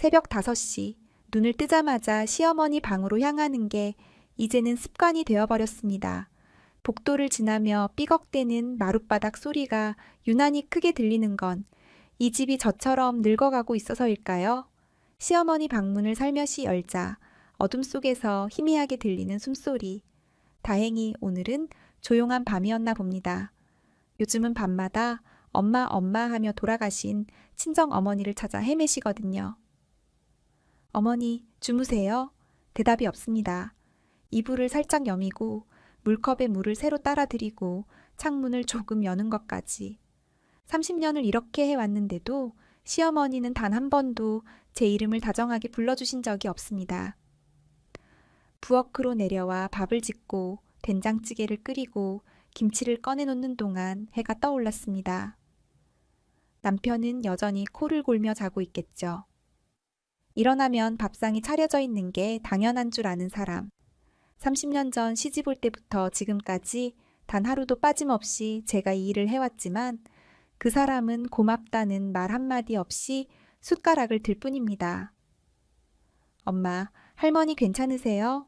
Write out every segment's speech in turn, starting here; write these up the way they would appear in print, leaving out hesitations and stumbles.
새벽 5시 눈을 뜨자마자 시어머니 방으로 향하는 게 이제는 습관이 되어버렸습니다. 복도를 지나며 삐걱대는 마룻바닥 소리가 유난히 크게 들리는 건 이 집이 저처럼 늙어가고 있어서일까요? 시어머니 방문을 살며시 열자 어둠 속에서 희미하게 들리는 숨소리. 다행히 오늘은 조용한 밤이었나 봅니다. 요즘은 밤마다 엄마 엄마 하며 돌아가신 친정 어머니를 찾아 헤매시거든요. 어머니, 주무세요? 대답이 없습니다. 이불을 살짝 여미고 물컵에 물을 새로 따라드리고 창문을 조금 여는 것까지. 30년을 이렇게 해왔는데도 시어머니는 단 한 번도 제 이름을 다정하게 불러주신 적이 없습니다. 부엌으로 내려와 밥을 짓고 된장찌개를 끓이고 김치를 꺼내놓는 동안 해가 떠올랐습니다. 남편은 여전히 코를 골며 자고 있겠죠. 일어나면 밥상이 차려져 있는 게 당연한 줄 아는 사람. 30년 전 시집 올 때부터 지금까지 단 하루도 빠짐없이 제가 이 일을 해왔지만 그 사람은 고맙다는 말 한마디 없이 숟가락을 들 뿐입니다. 엄마, 할머니 괜찮으세요?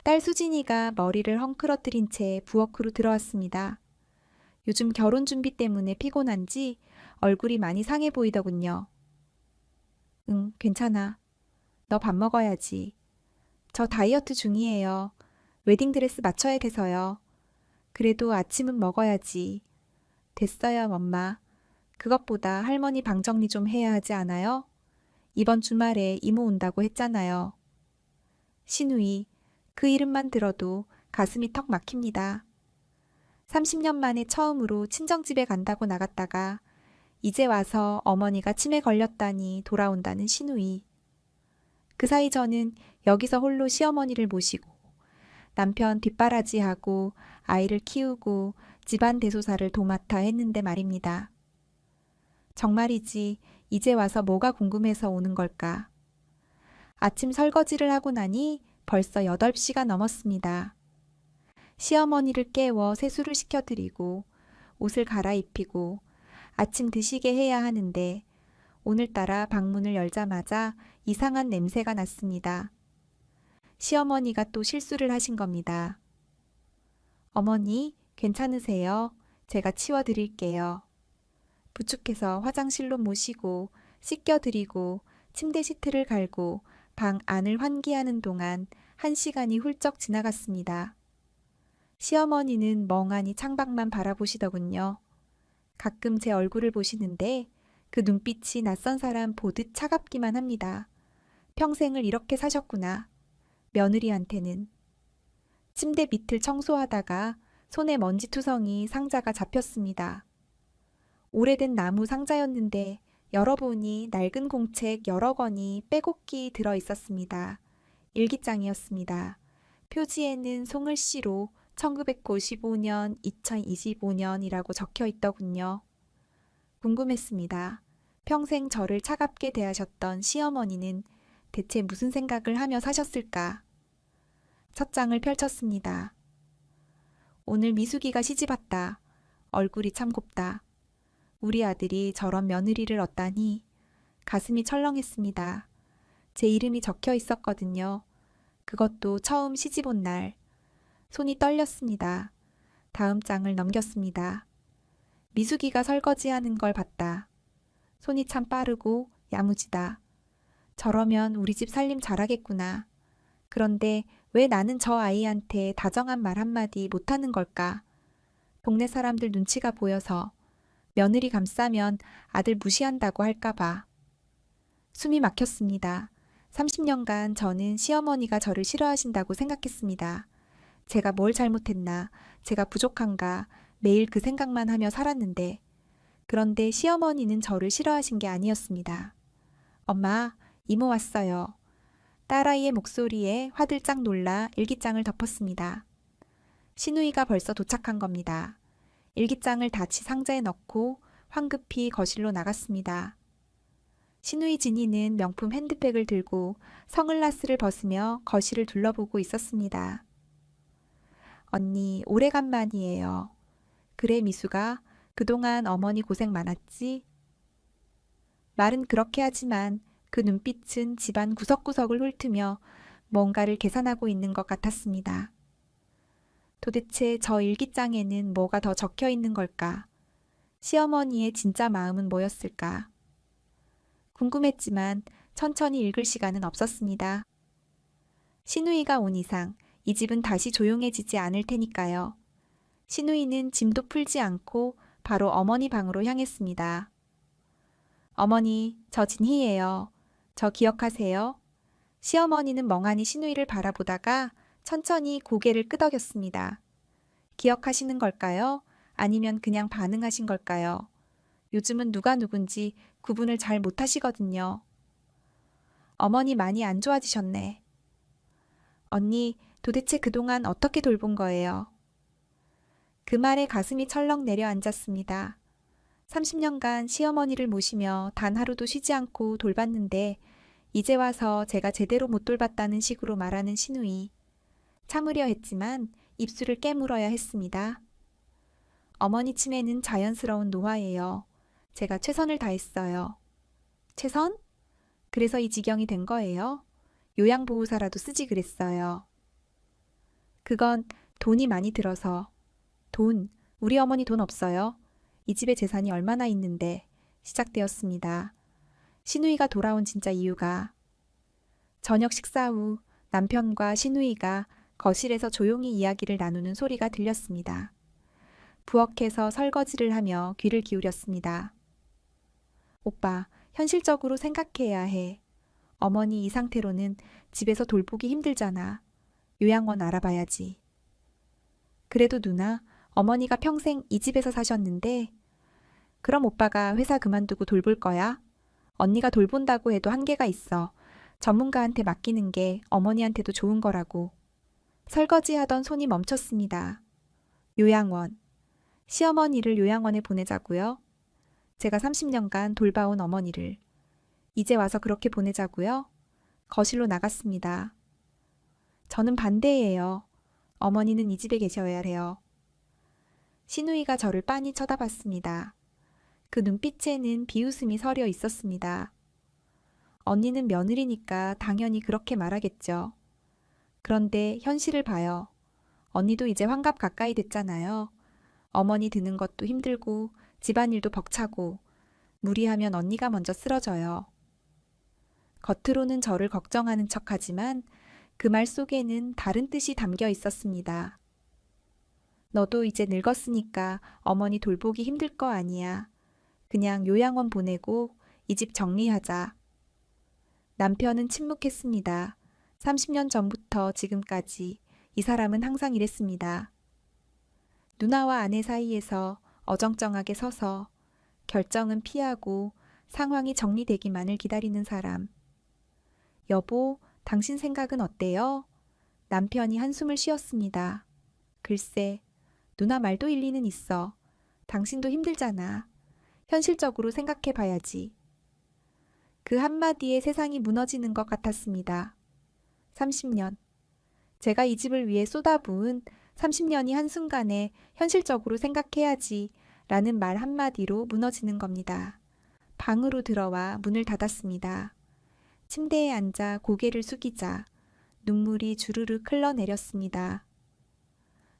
딸 수진이가 머리를 헝클어뜨린 채 부엌으로 들어왔습니다. 요즘 결혼 준비 때문에 피곤한지 얼굴이 많이 상해 보이더군요. 응, 괜찮아. 너 밥 먹어야지. 저 다이어트 중이에요. 웨딩드레스 맞춰야 돼서요. 그래도 아침은 먹어야지. 됐어요, 엄마. 그것보다 할머니 방 정리 좀 해야 하지 않아요? 이번 주말에 이모 온다고 했잖아요. 신우이, 그 이름만 들어도 가슴이 턱 막힙니다. 30년 만에 처음으로 친정집에 간다고 나갔다가 이제 와서 어머니가 치매 걸렸다니 돌아온다는 신우이. 그 사이 저는 여기서 홀로 시어머니를 모시고 남편 뒷바라지하고 아이를 키우고 집안 대소사를 도맡아 했는데 말입니다. 정말이지 이제 와서 뭐가 궁금해서 오는 걸까? 아침 설거지를 하고 나니 벌써 8시가 넘었습니다. 시어머니를 깨워 세수를 시켜드리고 옷을 갈아입히고 아침 드시게 해야 하는데 오늘따라 방문을 열자마자 이상한 냄새가 났습니다. 시어머니가 또 실수를 하신 겁니다. 어머니, 괜찮으세요? 제가 치워드릴게요. 부축해서 화장실로 모시고 씻겨드리고 침대 시트를 갈고 방 안을 환기하는 동안 1시간이 훌쩍 지나갔습니다. 시어머니는 멍하니 창밖만 바라보시더군요. 가끔 제 얼굴을 보시는데 그 눈빛이 낯선 사람 보듯 차갑기만 합니다. 평생을 이렇게 사셨구나. 며느리한테는. 침대 밑을 청소하다가 손에 먼지투성이 상자가 잡혔습니다. 오래된 나무 상자였는데 열어보니 낡은 공책 여러 권이 빼곡히 들어 있었습니다. 일기장이었습니다. 표지에는 송을씨로 1995년, 2025년이라고 적혀 있더군요. 궁금했습니다. 평생 저를 차갑게 대하셨던 시어머니는 대체 무슨 생각을 하며 사셨을까? 첫 장을 펼쳤습니다. 오늘 미숙이가 시집왔다. 얼굴이 참 곱다. 우리 아들이 저런 며느리를 얻다니 가슴이 철렁했습니다. 제 이름이 적혀 있었거든요. 그것도 처음 시집 온 날. 손이 떨렸습니다. 다음 장을 넘겼습니다. 미숙이가 설거지하는 걸 봤다. 손이 참 빠르고 야무지다. 저러면 우리 집 살림 잘하겠구나. 그런데 왜 나는 저 아이한테 다정한 말 한마디 못하는 걸까? 동네 사람들 눈치가 보여서 며느리 감싸면 아들 무시한다고 할까봐. 숨이 막혔습니다. 30년간 저는 시어머니가 저를 싫어하신다고 생각했습니다. 제가 뭘 잘못했나, 제가 부족한가 매일 그 생각만 하며 살았는데 그런데 시어머니는 저를 싫어하신 게 아니었습니다. 엄마, 이모 왔어요. 딸아이의 목소리에 화들짝 놀라 일기장을 덮었습니다. 신우이가 벌써 도착한 겁니다. 일기장을 닫이 상자에 넣고 황급히 거실로 나갔습니다. 신우이 진이는 명품 핸드백을 들고 선글라스를 벗으며 거실을 둘러보고 있었습니다. 언니, 오래간만이에요. 그래, 미수가. 그동안 어머니 고생 많았지? 말은 그렇게 하지만 그 눈빛은 집안 구석구석을 훑으며 뭔가를 계산하고 있는 것 같았습니다. 도대체 저 일기장에는 뭐가 더 적혀 있는 걸까? 시어머니의 진짜 마음은 뭐였을까? 궁금했지만 천천히 읽을 시간은 없었습니다. 시누이가 온 이상 이 집은 다시 조용해지지 않을 테니까요. 시누이는 짐도 풀지 않고 바로 어머니 방으로 향했습니다. 어머니, 저 진희예요. 저 기억하세요? 시어머니는 멍하니 시누이를 바라보다가 천천히 고개를 끄덕였습니다. 기억하시는 걸까요? 아니면 그냥 반응하신 걸까요? 요즘은 누가 누군지 구분을 잘 못하시거든요. 어머니 많이 안 좋아지셨네. 언니, 도대체 그동안 어떻게 돌본 거예요? 그 말에 가슴이 철렁 내려앉았습니다. 30년간 시어머니를 모시며 단 하루도 쉬지 않고 돌봤는데 이제 와서 제가 제대로 못 돌봤다는 식으로 말하는 시누이. 참으려 했지만 입술을 깨물어야 했습니다. 어머니 치매는 자연스러운 노화예요. 제가 최선을 다했어요. 최선? 그래서 이 지경이 된 거예요? 요양보호사라도 쓰지 그랬어요. 그건 돈이 많이 들어서. 돈, 우리 어머니 돈 없어요. 이 집에 재산이 얼마나 있는데 시작되었습니다. 시누이가 돌아온 진짜 이유가 저녁 식사 후 남편과 시누이가 거실에서 조용히 이야기를 나누는 소리가 들렸습니다. 부엌에서 설거지를 하며 귀를 기울였습니다. 오빠, 현실적으로 생각해야 해. 어머니 이 상태로는 집에서 돌보기 힘들잖아. 요양원 알아봐야지. 그래도 누나, 어머니가 평생 이 집에서 사셨는데 그럼 오빠가 회사 그만두고 돌볼 거야? 언니가 돌본다고 해도 한계가 있어. 전문가한테 맡기는 게 어머니한테도 좋은 거라고. 설거지하던 손이 멈췄습니다. 요양원. 시어머니를 요양원에 보내자고요? 제가 30년간 돌봐온 어머니를. 이제 와서 그렇게 보내자고요? 거실로 나갔습니다. 저는 반대예요. 어머니는 이 집에 계셔야 해요. 시누이가 저를 빤히 쳐다봤습니다. 그 눈빛에는 비웃음이 서려 있었습니다. 언니는 며느리니까 당연히 그렇게 말하겠죠. 그런데 현실을 봐요. 언니도 이제 환갑 가까이 됐잖아요. 어머니 드는 것도 힘들고 집안일도 벅차고 무리하면 언니가 먼저 쓰러져요. 겉으로는 저를 걱정하는 척하지만 그 말 속에는 다른 뜻이 담겨 있었습니다. 너도 이제 늙었으니까 어머니 돌보기 힘들 거 아니야. 그냥 요양원 보내고 이 집 정리하자. 남편은 침묵했습니다. 30년 전부터 지금까지 이 사람은 항상 이랬습니다. 누나와 아내 사이에서 어정쩡하게 서서 결정은 피하고 상황이 정리되기만을 기다리는 사람. 여보, 당신 생각은 어때요? 남편이 한숨을 쉬었습니다. 글쎄, 누나 말도 일리는 있어. 당신도 힘들잖아. 현실적으로 생각해 봐야지. 그 한마디에 세상이 무너지는 것 같았습니다. 30년. 제가 이 집을 위해 쏟아부은 30년이 한순간에 현실적으로 생각해야지 라는 말 한마디로 무너지는 겁니다. 방으로 들어와 문을 닫았습니다. 침대에 앉아 고개를 숙이자 눈물이 주르르 흘러내렸습니다.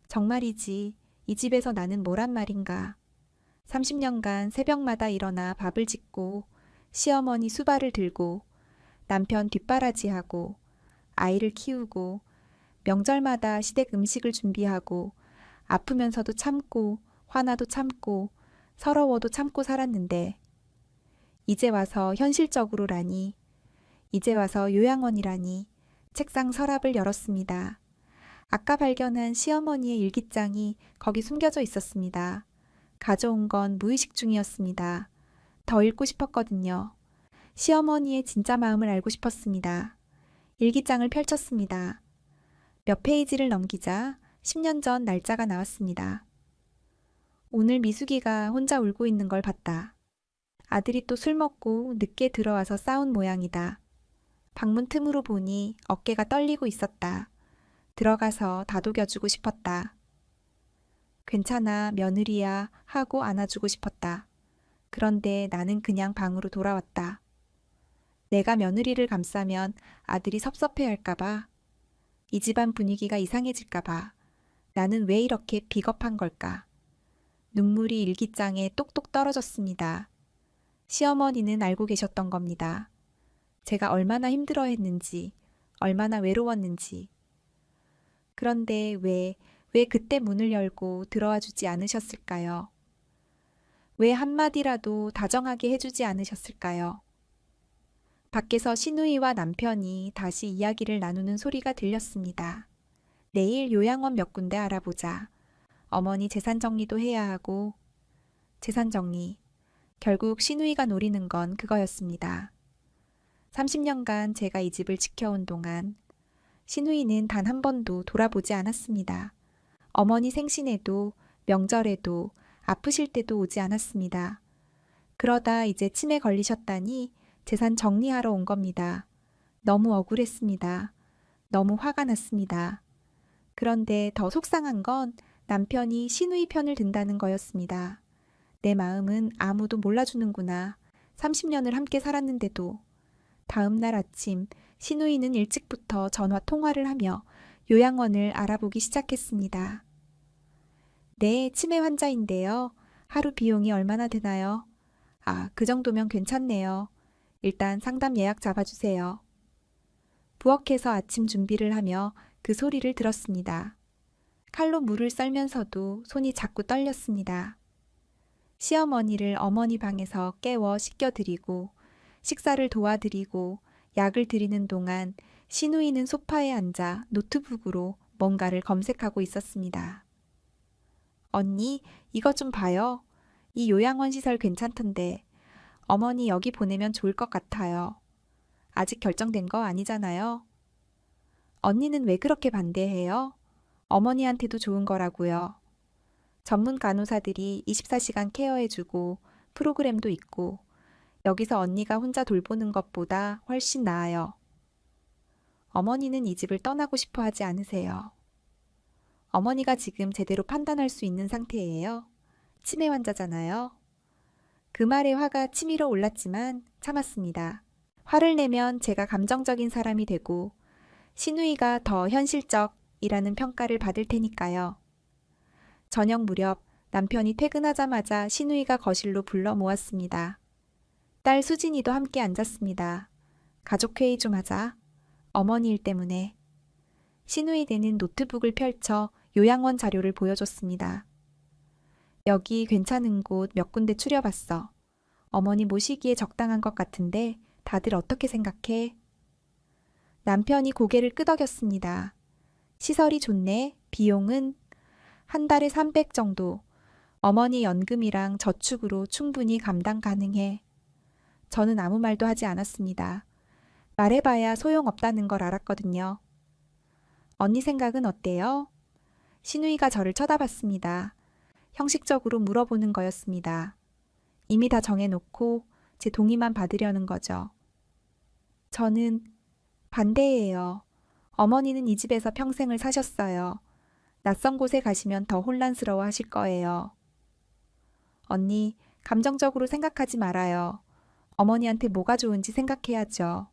정말이지 이 집에서 나는 뭐란 말인가. 30년간 새벽마다 일어나 밥을 짓고 시어머니 수발을 들고 남편 뒷바라지하고 아이를 키우고 명절마다 시댁 음식을 준비하고 아프면서도 참고 화나도 참고 서러워도 참고 살았는데 이제 와서 현실적으로라니, 이제 와서 요양원이라니 책상 서랍을 열었습니다. 아까 발견한 시어머니의 일기장이 거기 숨겨져 있었습니다. 가져온 건 무의식 중이었습니다. 더 읽고 싶었거든요. 시어머니의 진짜 마음을 알고 싶었습니다. 일기장을 펼쳤습니다. 몇 페이지를 넘기자 10년 전 날짜가 나왔습니다. 오늘 미숙이가 혼자 울고 있는 걸 봤다. 아들이 또 술 먹고 늦게 들어와서 싸운 모양이다. 방문 틈으로 보니 어깨가 떨리고 있었다. 들어가서 다독여주고 싶었다. 괜찮아, 며느리야 하고 안아주고 싶었다. 그런데 나는 그냥 방으로 돌아왔다. 내가 며느리를 감싸면 아들이 섭섭해할까봐, 이 집안 분위기가 이상해질까봐, 나는 왜 이렇게 비겁한 걸까? 눈물이 일기장에 똑똑 떨어졌습니다. 시어머니는 알고 계셨던 겁니다. 제가 얼마나 힘들어했는지, 얼마나 외로웠는지. 그런데 왜 그때 문을 열고 들어와 주지 않으셨을까요? 왜 한마디라도 다정하게 해주지 않으셨을까요? 밖에서 시누이와 남편이 다시 이야기를 나누는 소리가 들렸습니다. 내일 요양원 몇 군데 알아보자. 어머니 재산 정리도 해야 하고. 재산 정리. 결국 시누이가 노리는 건 그거였습니다. 30년간 제가 이 집을 지켜온 동안 시누이는 단 한 번도 돌아보지 않았습니다. 어머니 생신에도 명절에도 아프실 때도 오지 않았습니다. 그러다 이제 치매 걸리셨다니 재산 정리하러 온 겁니다. 너무 억울했습니다. 너무 화가 났습니다. 그런데 더 속상한 건 남편이 시누이 편을 든다는 거였습니다. 내 마음은 아무도 몰라주는구나. 30년을 함께 살았는데도. 다음 날 아침 시누이는 일찍부터 전화 통화를 하며 요양원을 알아보기 시작했습니다. 네, 치매 환자인데요. 하루 비용이 얼마나 되나요? 아, 그 정도면 괜찮네요. 일단 상담 예약 잡아주세요. 부엌에서 아침 준비를 하며 그 소리를 들었습니다. 칼로 물을 썰면서도 손이 자꾸 떨렸습니다. 시어머니를 어머니 방에서 깨워 씻겨드리고 식사를 도와드리고 약을 드리는 동안 시누이는 소파에 앉아 노트북으로 뭔가를 검색하고 있었습니다. 언니, 이거 좀 봐요. 이 요양원 시설 괜찮던데 어머니 여기 보내면 좋을 것 같아요. 아직 결정된 거 아니잖아요. 언니는 왜 그렇게 반대해요? 어머니한테도 좋은 거라고요. 전문 간호사들이 24시간 케어해주고 프로그램도 있고 여기서 언니가 혼자 돌보는 것보다 훨씬 나아요. 어머니는 이 집을 떠나고 싶어 하지 않으세요. 어머니가 지금 제대로 판단할 수 있는 상태예요. 치매 환자잖아요. 그 말에 화가 치밀어 올랐지만 참았습니다. 화를 내면 제가 감정적인 사람이 되고 시누이가 더 현실적이라는 평가를 받을 테니까요. 저녁 무렵 남편이 퇴근하자마자 시누이가 거실로 불러 모았습니다. 딸 수진이도 함께 앉았습니다. 가족회의 좀 하자. 어머니 일 때문에. 시누이네는 노트북을 펼쳐 요양원 자료를 보여줬습니다. 여기 괜찮은 곳 몇 군데 추려봤어. 어머니 모시기에 적당한 것 같은데 다들 어떻게 생각해? 남편이 고개를 끄덕였습니다. 시설이 좋네. 비용은 한 달에 300 정도. 어머니 연금이랑 저축으로 충분히 감당 가능해. 저는 아무 말도 하지 않았습니다. 말해봐야 소용없다는 걸 알았거든요. 언니 생각은 어때요? 시누이가 저를 쳐다봤습니다. 형식적으로 물어보는 거였습니다. 이미 다 정해놓고 제 동의만 받으려는 거죠. 저는 반대예요. 어머니는 이 집에서 평생을 사셨어요. 낯선 곳에 가시면 더 혼란스러워 하실 거예요. 언니, 감정적으로 생각하지 말아요. 어머니한테 뭐가 좋은지 생각해야죠.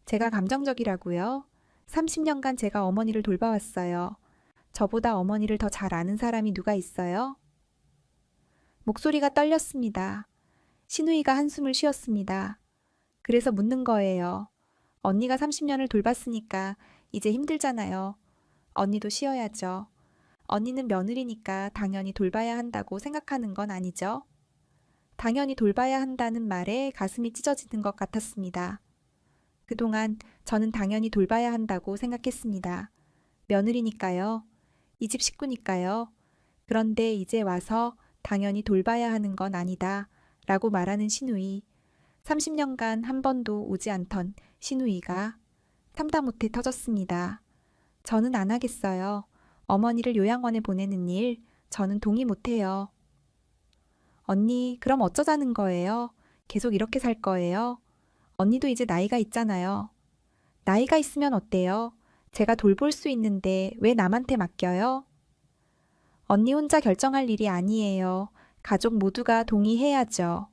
제가 감정적이라고요? 30년간 제가 어머니를 돌봐왔어요. 저보다 어머니를 더 잘 아는 사람이 누가 있어요? 목소리가 떨렸습니다. 시누이가 한숨을 쉬었습니다. 그래서 묻는 거예요. 언니가 30년을 돌봤으니까 이제 힘들잖아요. 언니도 쉬어야죠. 언니는 며느리니까 당연히 돌봐야 한다고 생각하는 건 아니죠? 당연히 돌봐야 한다는 말에 가슴이 찢어지는 것 같았습니다. 그동안 저는 당연히 돌봐야 한다고 생각했습니다. 며느리니까요. 이 집 식구니까요. 그런데 이제 와서 당연히 돌봐야 하는 건 아니다 라고 말하는 시누이. 30년간 한 번도 오지 않던 시누이가 참다 못해 터졌습니다. 저는 안 하겠어요. 어머니를 요양원에 보내는 일 저는 동의 못해요. 언니, 그럼 어쩌자는 거예요? 계속 이렇게 살 거예요? 언니도 이제 나이가 있잖아요. 나이가 있으면 어때요? 제가 돌볼 수 있는데 왜 남한테 맡겨요? 언니 혼자 결정할 일이 아니에요. 가족 모두가 동의해야죠.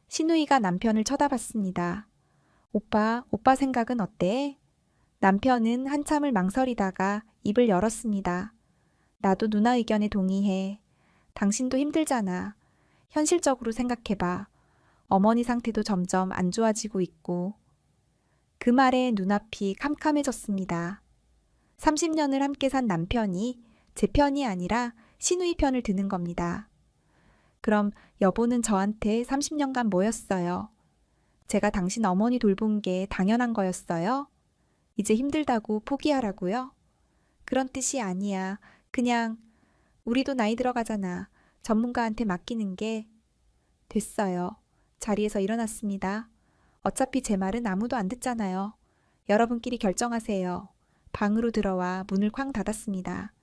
시누이가 남편을 쳐다봤습니다. 오빠 생각은 어때? 남편은 한참을 망설이다가 입을 열었습니다. 나도 누나 의견에 동의해. 당신도 힘들잖아. 현실적으로 생각해봐. 어머니 상태도 점점 안 좋아지고 있고. 그 말에 눈앞이 캄캄해졌습니다. 30년을 함께 산 남편이 제 편이 아니라 시누이 편을 드는 겁니다. 그럼 여보는 저한테 30년간 뭐였어요? 제가 당신 어머니 돌본 게 당연한 거였어요? 이제 힘들다고 포기하라고요? 그런 뜻이 아니야. 그냥 우리도 나이 들어가잖아. 전문가한테 맡기는 게 됐어요. 자리에서 일어났습니다. 어차피 제 말은 아무도 안 듣잖아요. 여러분끼리 결정하세요. 방으로 들어와 문을 쾅 닫았습니다.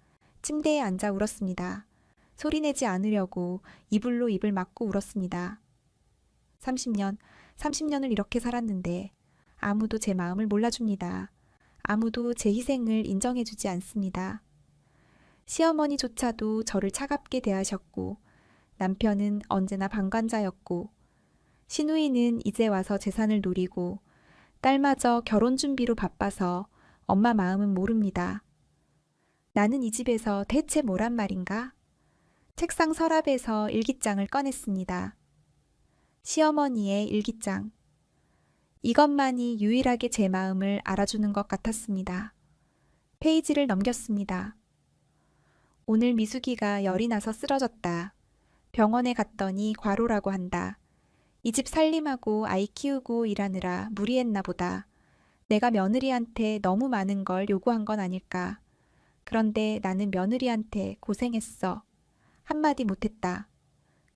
침대에 앉아 울었습니다. 소리내지 않으려고 이불로 입을 막고 울었습니다. 30년을 이렇게 살았는데 아무도 제 마음을 몰라줍니다. 아무도 제 희생을 인정해주지 않습니다. 시어머니조차도 저를 차갑게 대하셨고 남편은 언제나 방관자였고 시누이는 이제 와서 재산을 노리고 딸마저 결혼 준비로 바빠서 엄마 마음은 모릅니다. 나는 이 집에서 대체 뭐란 말인가? 책상 서랍에서 일기장을 꺼냈습니다. 시어머니의 일기장. 이것만이 유일하게 제 마음을 알아주는 것 같았습니다. 페이지를 넘겼습니다. 오늘 미숙이가 열이 나서 쓰러졌다. 병원에 갔더니 과로라고 한다. 이 집 살림하고 아이 키우고 일하느라 무리했나 보다. 내가 며느리한테 너무 많은 걸 요구한 건 아닐까. 그런데 나는 며느리한테 고생했어. 한마디 못했다.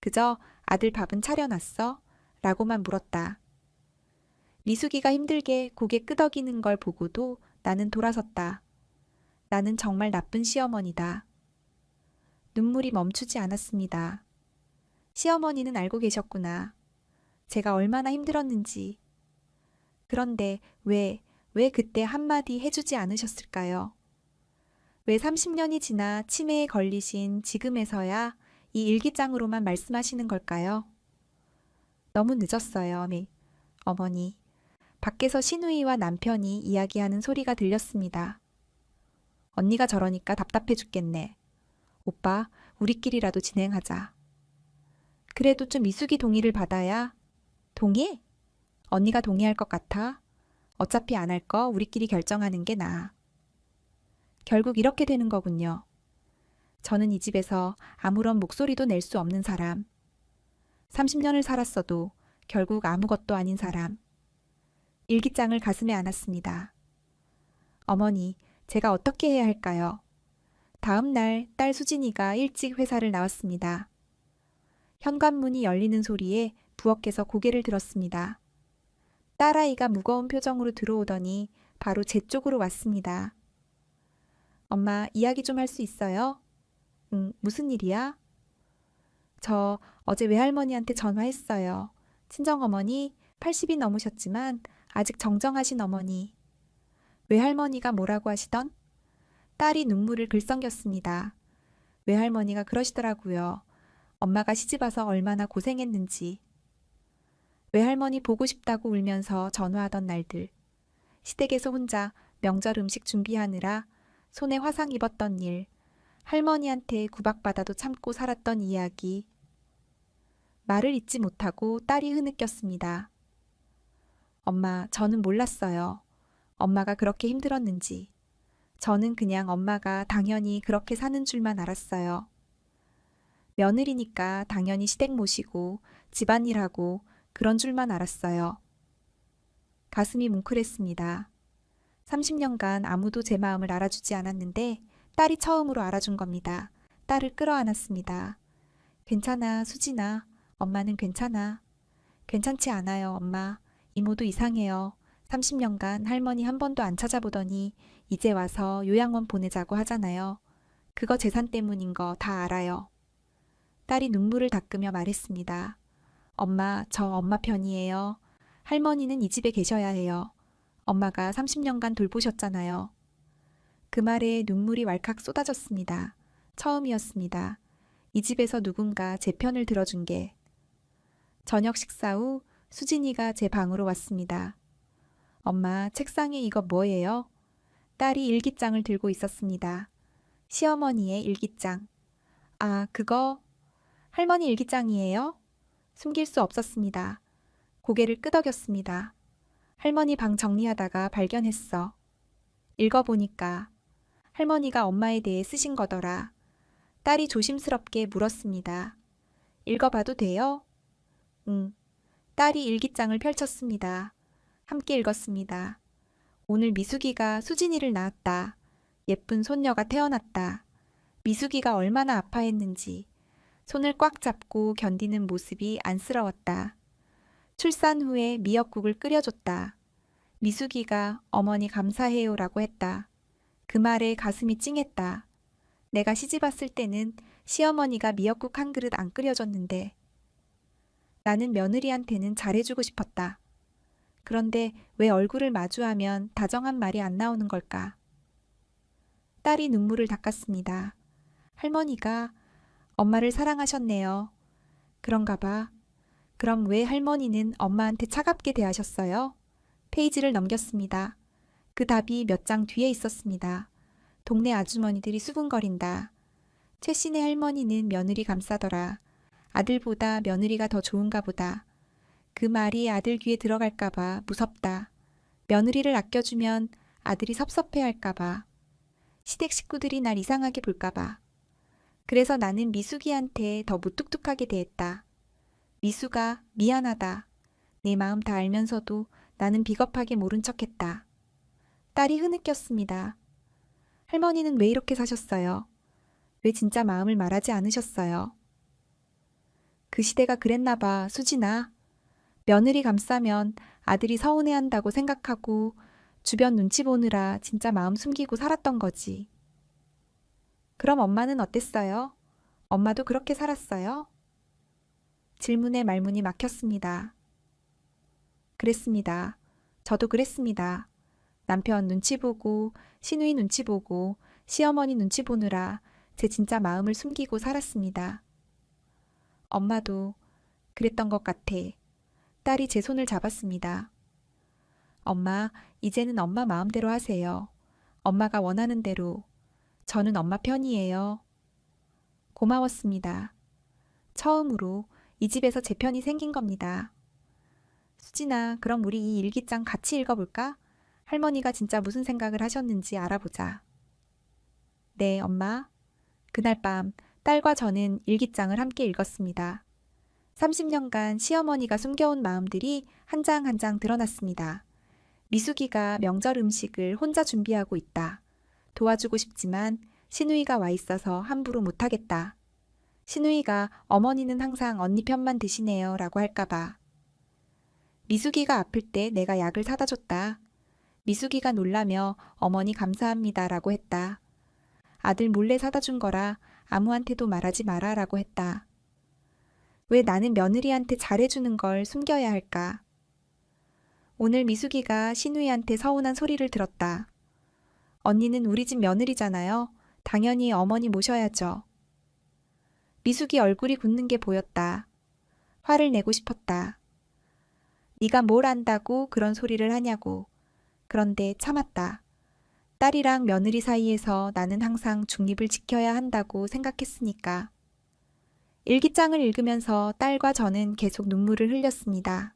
그저 아들 밥은 차려놨어? 라고만 물었다. 미숙이가 힘들게 고개 끄덕이는 걸 보고도 나는 돌아섰다. 나는 정말 나쁜 시어머니다. 눈물이 멈추지 않았습니다. 시어머니는 알고 계셨구나. 제가 얼마나 힘들었는지. 그런데 왜 그때 한마디 해주지 않으셨을까요? 왜 30년이 지나 치매에 걸리신 지금에서야 이 일기장으로만 말씀하시는 걸까요? 너무 늦었어요, 어머니. 밖에서 시누이와 남편이 이야기하는 소리가 들렸습니다. 언니가 저러니까 답답해 죽겠네. 오빠, 우리끼리라도 진행하자. 그래도 좀 미숙이 동의를 받아야. 동의? 언니가 동의할 것 같아? 어차피 안 할 거 우리끼리 결정하는 게 나아. 결국 이렇게 되는 거군요. 저는 이 집에서 아무런 목소리도 낼 수 없는 사람. 30년을 살았어도 결국 아무것도 아닌 사람. 일기장을 가슴에 안았습니다. 어머니, 제가 어떻게 해야 할까요? 다음 날 딸 수진이가 일찍 회사를 나왔습니다. 현관문이 열리는 소리에 부엌에서 고개를 들었습니다. 딸아이가 무거운 표정으로 들어오더니 바로 제 쪽으로 왔습니다. 엄마, 이야기 좀 할 수 있어요? 응, 무슨 일이야? 저 어제 외할머니한테 전화했어요. 친정어머니 80이 넘으셨지만 아직 정정하신 어머니. 외할머니가 뭐라고 하시던? 딸이 눈물을 글썽겼습니다. 외할머니가 그러시더라고요. 엄마가 시집와서 얼마나 고생했는지. 외할머니 보고 싶다고 울면서 전화하던 날들. 시댁에서 혼자 명절 음식 준비하느라 손에 화상 입었던 일. 할머니한테 구박받아도 참고 살았던 이야기. 말을 잇지 못하고 딸이 흐느꼈습니다. 엄마, 저는 몰랐어요. 엄마가 그렇게 힘들었는지. 저는 그냥 엄마가 당연히 그렇게 사는 줄만 알았어요. 며느리니까 당연히 시댁 모시고 집안일하고 그런 줄만 알았어요. 가슴이 뭉클했습니다. 30년간 아무도 제 마음을 알아주지 않았는데 딸이 처음으로 알아준 겁니다. 딸을 끌어안았습니다. 괜찮아, 수진아. 엄마는 괜찮아. 괜찮지 않아요, 엄마. 이모도 이상해요. 30년간 할머니 한 번도 안 찾아보더니 이제 와서 요양원 보내자고 하잖아요. 그거 재산 때문인 거 다 알아요. 딸이 눈물을 닦으며 말했습니다. 엄마, 저 엄마 편이에요. 할머니는 이 집에 계셔야 해요. 엄마가 30년간 돌보셨잖아요. 그 말에 눈물이 왈칵 쏟아졌습니다. 처음이었습니다. 이 집에서 누군가 제 편을 들어준 게. 저녁 식사 후 수진이가 제 방으로 왔습니다. 엄마, 책상에 이거 뭐예요? 딸이 일기장을 들고 있었습니다. 시어머니의 일기장. 아, 그거 할머니 일기장이에요? 숨길 수 없었습니다. 고개를 끄덕였습니다. 할머니 방 정리하다가 발견했어. 읽어보니까 할머니가 엄마에 대해 쓰신 거더라. 딸이 조심스럽게 물었습니다. 읽어봐도 돼요? 응. 딸이 일기장을 펼쳤습니다. 함께 읽었습니다. 오늘 미숙이가 수진이를 낳았다. 예쁜 손녀가 태어났다. 미숙이가 얼마나 아파했는지 손을 꽉 잡고 견디는 모습이 안쓰러웠다. 출산 후에 미역국을 끓여줬다. 미숙이가 어머니 감사해요라고 했다. 그 말에 가슴이 찡했다. 내가 시집 왔을 때는 시어머니가 미역국 한 그릇 안 끓여줬는데 나는 며느리한테는 잘해주고 싶었다. 그런데 왜 얼굴을 마주하면 다정한 말이 안 나오는 걸까? 딸이 눈물을 닦았습니다. 할머니가 엄마를 사랑하셨네요. 그런가 봐. 그럼 왜 할머니는 엄마한테 차갑게 대하셨어요? 페이지를 넘겼습니다. 그 답이 몇 장 뒤에 있었습니다. 동네 아주머니들이 수군거린다. 최씨네 할머니는 며느리 감싸더라. 아들보다 며느리가 더 좋은가 보다. 그 말이 아들 귀에 들어갈까 봐 무섭다. 며느리를 아껴주면 아들이 섭섭해할까 봐. 시댁 식구들이 날 이상하게 볼까 봐. 그래서 나는 미숙이한테 더 무뚝뚝하게 대했다. 미숙아, 미안하다. 내 마음 다 알면서도 나는 비겁하게 모른 척했다. 딸이 흐느꼈습니다. 할머니는 왜 이렇게 사셨어요? 왜 진짜 마음을 말하지 않으셨어요? 그 시대가 그랬나 봐, 수진아. 며느리 감싸면 아들이 서운해한다고 생각하고 주변 눈치 보느라 진짜 마음 숨기고 살았던 거지. 그럼 엄마는 어땠어요? 엄마도 그렇게 살았어요? 질문에 말문이 막혔습니다. 그랬습니다. 저도 그랬습니다. 남편 눈치 보고 시누이 눈치 보고 시어머니 눈치 보느라 제 진짜 마음을 숨기고 살았습니다. 엄마도 그랬던 것 같아. 딸이 제 손을 잡았습니다. 엄마, 이제는 엄마 마음대로 하세요. 엄마가 원하는 대로. 저는 엄마 편이에요. 고마웠습니다. 처음으로 이 집에서 제 편이 생긴 겁니다. 수진아, 그럼 우리 이 일기장 같이 읽어볼까? 할머니가 진짜 무슨 생각을 하셨는지 알아보자. 네, 엄마. 그날 밤 딸과 저는 일기장을 함께 읽었습니다. 30년간 시어머니가 숨겨온 마음들이 한 장 한 장 드러났습니다. 미숙이가 명절 음식을 혼자 준비하고 있다. 도와주고 싶지만 시누이가 와 있어서 함부로 못하겠다. 시누이가 어머니는 항상 언니 편만 드시네요 라고 할까봐. 미숙이가 아플 때 내가 약을 사다 줬다. 미숙이가 놀라며 어머니 감사합니다 라고 했다. 아들 몰래 사다 준 거라 아무한테도 말하지 마라 라고 했다. 왜 나는 며느리한테 잘해주는 걸 숨겨야 할까? 오늘 미숙이가 시누이한테 서운한 소리를 들었다. 언니는 우리 집 며느리잖아요. 당연히 어머니 모셔야죠. 미숙이 얼굴이 굳는 게 보였다. 화를 내고 싶었다. 네가 뭘 안다고 그런 소리를 하냐고. 그런데 참았다. 딸이랑 며느리 사이에서 나는 항상 중립을 지켜야 한다고 생각했으니까. 일기장을 읽으면서 딸과 저는 계속 눈물을 흘렸습니다.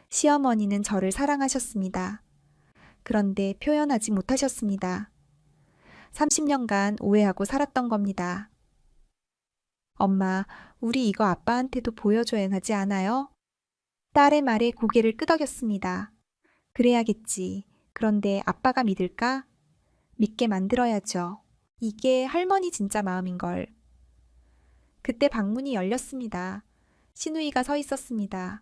시어머니는 저를 사랑하셨습니다. 그런데 표현하지 못하셨습니다. 30년간 오해하고 살았던 겁니다. 엄마, 우리 이거 아빠한테도 보여줘야 하지 않아요? 딸의 말에 고개를 끄덕였습니다. 그래야겠지. 그런데 아빠가 믿을까? 믿게 만들어야죠. 이게 할머니 진짜 마음인걸. 그때 방문이 열렸습니다. 시누이가 서 있었습니다.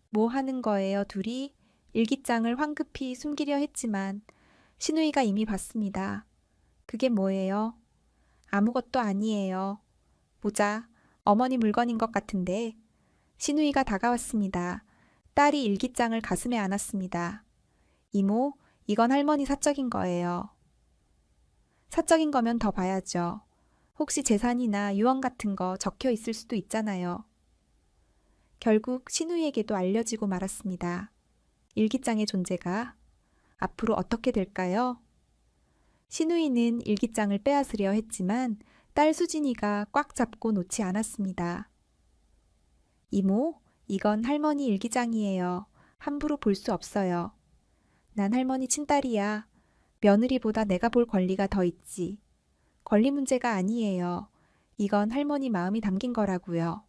뭐 하는 거예요, 둘이? 일기장을 황급히 숨기려 했지만 시누이가 이미 봤습니다. 그게 뭐예요? 아무것도 아니에요. 보자. 어머니 물건인 것 같은데. 시누이가 다가왔습니다. 딸이 일기장을 가슴에 안았습니다. 이모, 이건 할머니 사적인 거예요. 사적인 거면 더 봐야죠. 혹시 재산이나 유언 같은 거 적혀 있을 수도 있잖아요. 결국 시누이에게도 알려지고 말았습니다. 일기장의 존재가 앞으로 어떻게 될까요? 신우이는 일기장을 빼앗으려 했지만 딸 수진이가 꽉 잡고 놓지 않았습니다. 이모, 이건 할머니 일기장이에요. 함부로 볼 수 없어요. 난 할머니 친딸이야. 며느리보다 내가 볼 권리가 더 있지. 권리 문제가 아니에요. 이건 할머니 마음이 담긴 거라고요.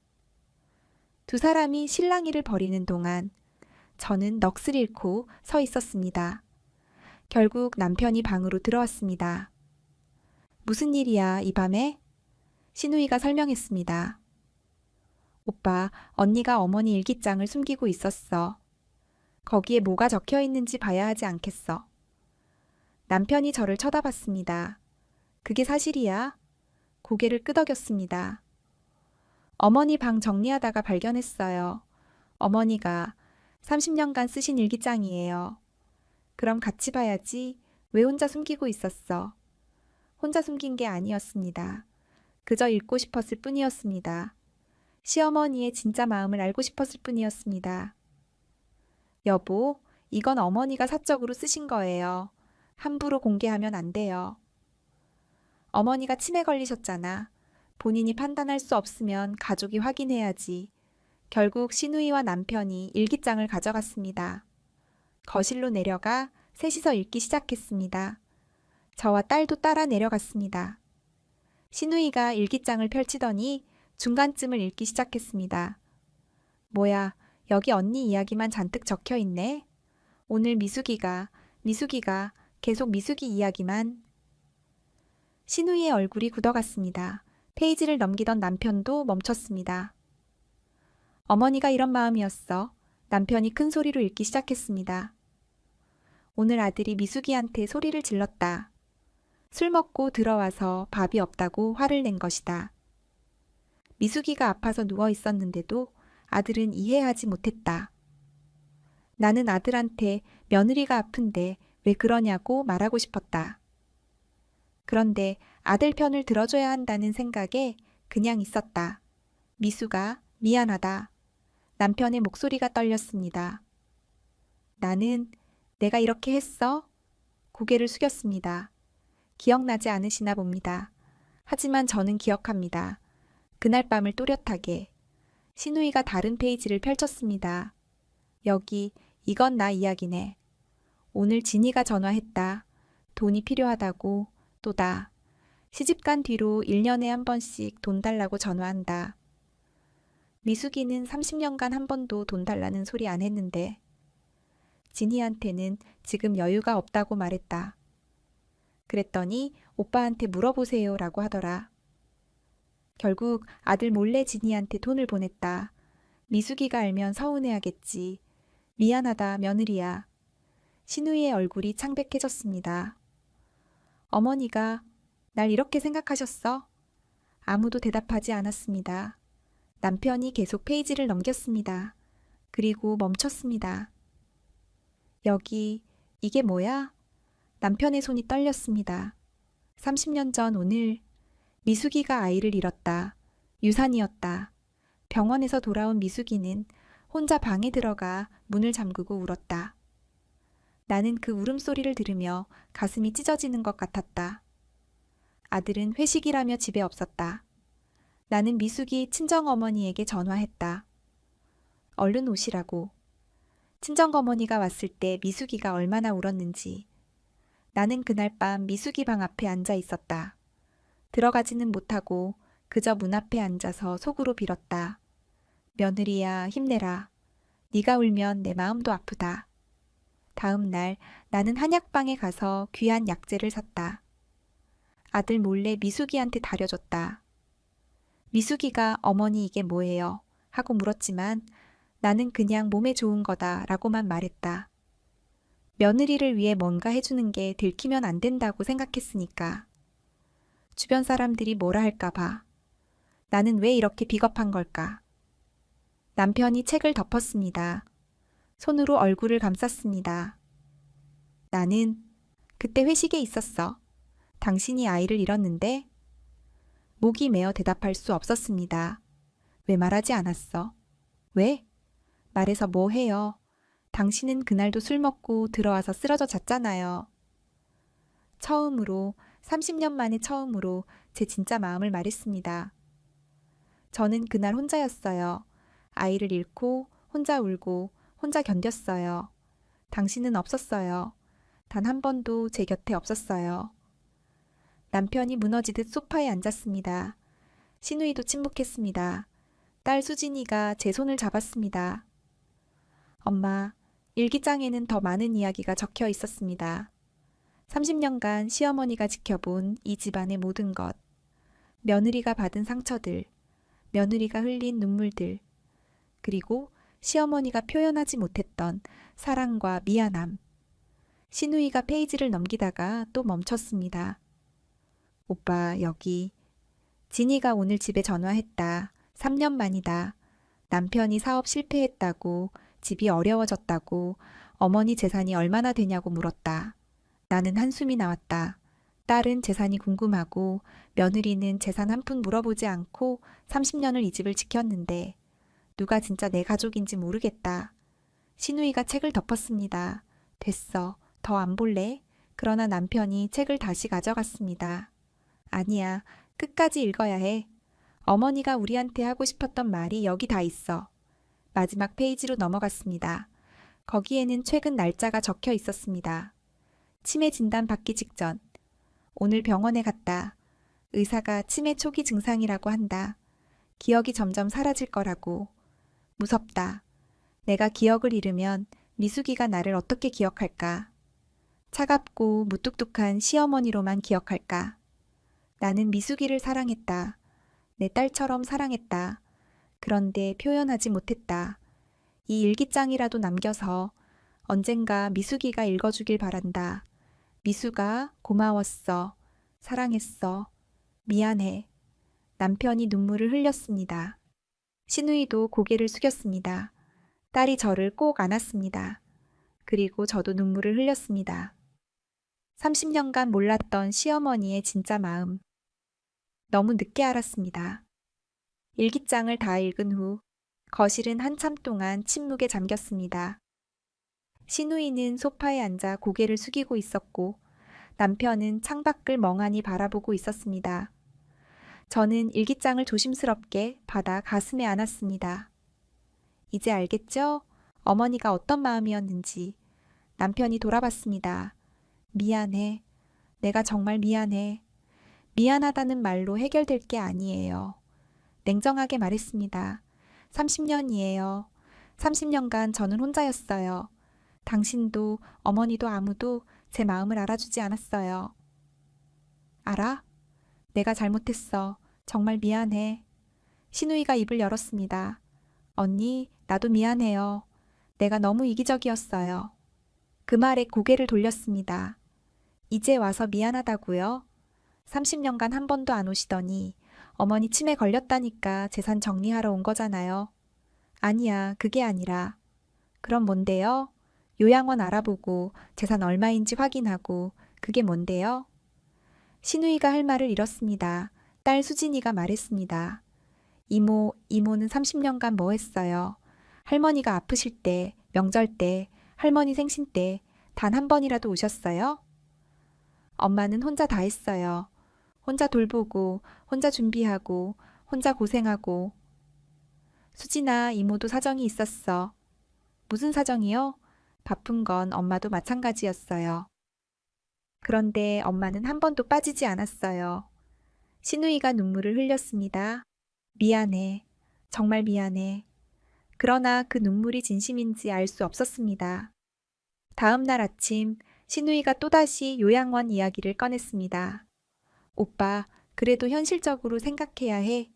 두 사람이 실랑이를 벌이는 동안 저는 넋을 잃고 서 있었습니다. 결국 남편이 방으로 들어왔습니다. 무슨 일이야, 이 밤에? 신우이가 설명했습니다. 오빠, 언니가 어머니 일기장을 숨기고 있었어. 거기에 뭐가 적혀 있는지 봐야 하지 않겠어. 남편이 저를 쳐다봤습니다. 그게 사실이야? 고개를 끄덕였습니다. 어머니 방 정리하다가 발견했어요. 어머니가 30년간 쓰신 일기장이에요. 그럼 같이 봐야지. 왜 혼자 숨기고 있었어? 혼자 숨긴 게 아니었습니다. 그저 읽고 싶었을 뿐이었습니다. 시어머니의 진짜 마음을 알고 싶었을 뿐이었습니다. 여보, 이건 어머니가 사적으로 쓰신 거예요. 함부로 공개하면 안 돼요. 어머니가 치매 걸리셨잖아. 본인이 판단할 수 없으면 가족이 확인해야지. 결국 신우이와 남편이 일기장을 가져갔습니다. 거실로 내려가 셋이서 읽기 시작했습니다. 저와 딸도 따라 내려갔습니다. 신우이가 일기장을 펼치더니 중간쯤을 읽기 시작했습니다. 뭐야, 여기 언니 이야기만 잔뜩 적혀 있네. 오늘 미숙이가 계속 미숙이 이야기만. 신우이의 얼굴이 굳어갔습니다. 페이지를 넘기던 남편도 멈췄습니다. 어머니가 이런 마음이었어. 남편이 큰 소리로 읽기 시작했습니다. 오늘 아들이 미숙이한테 소리를 질렀다. 술 먹고 들어와서 밥이 없다고 화를 낸 것이다. 미숙이가 아파서 누워 있었는데도 아들은 이해하지 못했다. 나는 아들한테 며느리가 아픈데 왜 그러냐고 말하고 싶었다. 그런데 아들 편을 들어줘야 한다는 생각에 그냥 있었다. 미수가 미안하다. 남편의 목소리가 떨렸습니다. 나는 내가 이렇게 했어? 고개를 숙였습니다. 기억나지 않으시나 봅니다. 하지만 저는 기억합니다. 그날 밤을 또렷하게. 신우이가 다른 페이지를 펼쳤습니다. 여기 이건 나 이야기네. 오늘 진이가 전화했다. 돈이 필요하다고. 또다. 시집간 뒤로 1년에 한 번씩 돈 달라고 전화한다. 미숙이는 30년간 한 번도 돈 달라는 소리 안 했는데 진이한테는 지금 여유가 없다고 말했다. 그랬더니 오빠한테 물어보세요 라고 하더라. 결국 아들 몰래 진이한테 돈을 보냈다. 미숙이가 알면 서운해하겠지. 미안하다 며느리야. 신우이의 얼굴이 창백해졌습니다. 어머니가 날 이렇게 생각하셨어? 아무도 대답하지 않았습니다. 남편이 계속 페이지를 넘겼습니다. 그리고 멈췄습니다. 여기 이게 뭐야? 남편의 손이 떨렸습니다. 30년 전 오늘 미숙이가 아이를 잃었다. 유산이었다. 병원에서 돌아온 미숙이는 혼자 방에 들어가 문을 잠그고 울었다. 나는 그 울음소리를 들으며 가슴이 찢어지는 것 같았다. 아들은 회식이라며 집에 없었다. 나는 미숙이 친정어머니에게 전화했다. 얼른 오시라고. 친정어머니가 왔을 때 미숙이가 얼마나 울었는지. 나는 그날 밤 미숙이 방 앞에 앉아 있었다. 들어가지는 못하고 그저 문 앞에 앉아서 속으로 빌었다. 며느리야 힘내라. 네가 울면 내 마음도 아프다. 다음 날 나는 한약방에 가서 귀한 약재를 샀다. 아들 몰래 미숙이한테 다려줬다. 미숙이가 어머니 이게 뭐예요? 하고 물었지만 나는 그냥 몸에 좋은 거다 라고만 말했다. 며느리를 위해 뭔가 해주는 게 들키면 안 된다고 생각했으니까. 주변 사람들이 뭐라 할까 봐. 나는 왜 이렇게 비겁한 걸까? 남편이 책을 덮었습니다. 손으로 얼굴을 감쌌습니다. 나는 그때 회식에 있었어. 당신이 아이를 잃었는데 목이 메어 대답할 수 없었습니다. 왜 말하지 않았어? 왜? 말해서 뭐 해요? 당신은 그날도 술 먹고 들어와서 쓰러져 잤잖아요. 처음으로, 30년 만에 처음으로 제 진짜 마음을 말했습니다. 저는 그날 혼자였어요. 아이를 잃고 혼자 울고 혼자 견뎠어요. 당신은 없었어요. 단 한 번도 제 곁에 없었어요. 남편이 무너지듯 소파에 앉았습니다. 시누이도 침묵했습니다. 딸 수진이가 제 손을 잡았습니다. 엄마, 일기장에는 더 많은 이야기가 적혀 있었습니다. 30년간 시어머니가 지켜본 이 집안의 모든 것, 며느리가 받은 상처들, 며느리가 흘린 눈물들, 그리고 시어머니가 표현하지 못했던 사랑과 미안함. 시누이가 페이지를 넘기다가 또 멈췄습니다. 오빠, 여기. 진이가 오늘 집에 전화했다. 3년 만이다. 남편이 사업 실패했다고, 집이 어려워졌다고, 어머니 재산이 얼마나 되냐고 물었다. 나는 한숨이 나왔다. 딸은 재산이 궁금하고 며느리는 재산 한 푼 물어보지 않고 30년을 이 집을 지켰는데 누가 진짜 내 가족인지 모르겠다. 시누이가 책을 덮었습니다. 됐어. 더 안 볼래? 그러나 남편이 책을 다시 가져갔습니다. 아니야. 끝까지 읽어야 해. 어머니가 우리한테 하고 싶었던 말이 여기 다 있어. 마지막 페이지로 넘어갔습니다. 거기에는 최근 날짜가 적혀 있었습니다. 치매 진단 받기 직전. 오늘 병원에 갔다. 의사가 치매 초기 증상이라고 한다. 기억이 점점 사라질 거라고. 무섭다. 내가 기억을 잃으면 미숙이가 나를 어떻게 기억할까? 차갑고 무뚝뚝한 시어머니로만 기억할까? 나는 미숙이를 사랑했다. 내 딸처럼 사랑했다. 그런데 표현하지 못했다. 이 일기장이라도 남겨서 언젠가 미숙이가 읽어주길 바란다. 미숙아, 고마웠어. 사랑했어. 미안해. 남편이 눈물을 흘렸습니다. 시누이도 고개를 숙였습니다. 딸이 저를 꼭 안았습니다. 그리고 저도 눈물을 흘렸습니다. 30년간 몰랐던 시어머니의 진짜 마음. 너무 늦게 알았습니다. 일기장을 다 읽은 후 거실은 한참 동안 침묵에 잠겼습니다. 시누이는 소파에 앉아 고개를 숙이고 있었고 남편은 창밖을 멍하니 바라보고 있었습니다. 저는 일기장을 조심스럽게 받아 가슴에 안았습니다. 이제 알겠죠? 어머니가 어떤 마음이었는지. 남편이 돌아봤습니다. 미안해. 내가 정말 미안해. 미안하다는 말로 해결될 게 아니에요. 냉정하게 말했습니다. 30년이에요. 30년간 저는 혼자였어요. 당신도 어머니도 아무도 제 마음을 알아주지 않았어요. 알아? 내가 잘못했어. 정말 미안해. 시누이가 입을 열었습니다. 언니, 나도 미안해요. 내가 너무 이기적이었어요. 그 말에 고개를 돌렸습니다. 이제 와서 미안하다고요? 30년간 한 번도 안 오시더니 어머니 치매 걸렸다니까 재산 정리하러 온 거잖아요. 아니야, 그게 아니라. 그럼 뭔데요? 요양원 알아보고 재산 얼마인지 확인하고 그게 뭔데요? 시누이가 할 말을 잃었습니다. 딸 수진이가 말했습니다. 이모는 30년간 뭐 했어요? 할머니가 아프실 때, 명절 때, 할머니 생신 때 단 한 번이라도 오셨어요? 엄마는 혼자 다 했어요. 혼자 돌보고, 혼자 준비하고, 혼자 고생하고. 수진아, 이모도 사정이 있었어. 무슨 사정이요? 바쁜 건 엄마도 마찬가지였어요. 그런데 엄마는 한 번도 빠지지 않았어요. 시누이가 눈물을 흘렸습니다. 미안해. 정말 미안해. 그러나 그 눈물이 진심인지 알 수 없었습니다. 다음 날 아침 시누이가 또다시 요양원 이야기를 꺼냈습니다. 오빠, 그래도 현실적으로 생각해야 해.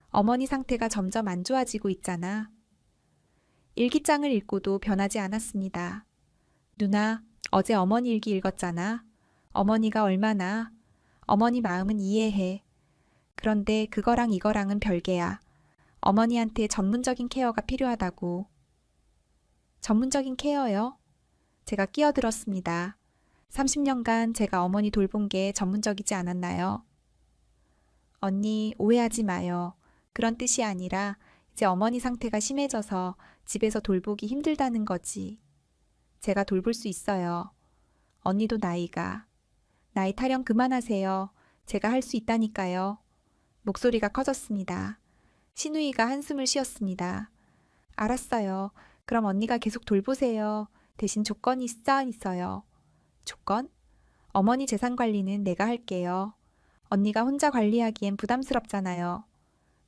어머니 상태가 점점 안 좋아지고 있잖아. 일기장을 읽고도 변하지 않았습니다. 누나, 어제 어머니 일기 읽었잖아. 어머니가 얼마나. 어머니 마음은 이해해. 그런데 그거랑 이거랑은 별개야. 어머니한테 전문적인 케어가 필요하다고. 전문적인 케어요? 제가 끼어들었습니다. 30년간 제가 어머니 돌본 게 전문적이지 않았나요? 언니, 오해하지 마요. 그런 뜻이 아니라 이제 어머니 상태가 심해져서 집에서 돌보기 힘들다는 거지. 제가 돌볼 수 있어요. 언니도 나이 타령 그만하세요. 제가 할 수 있다니까요. 목소리가 커졌습니다. 신우이가 한숨을 쉬었습니다. 알았어요. 그럼 언니가 계속 돌보세요. 대신 조건이 있어요. 조건? 어머니 재산 관리는 내가 할게요. 언니가 혼자 관리하기엔 부담스럽잖아요.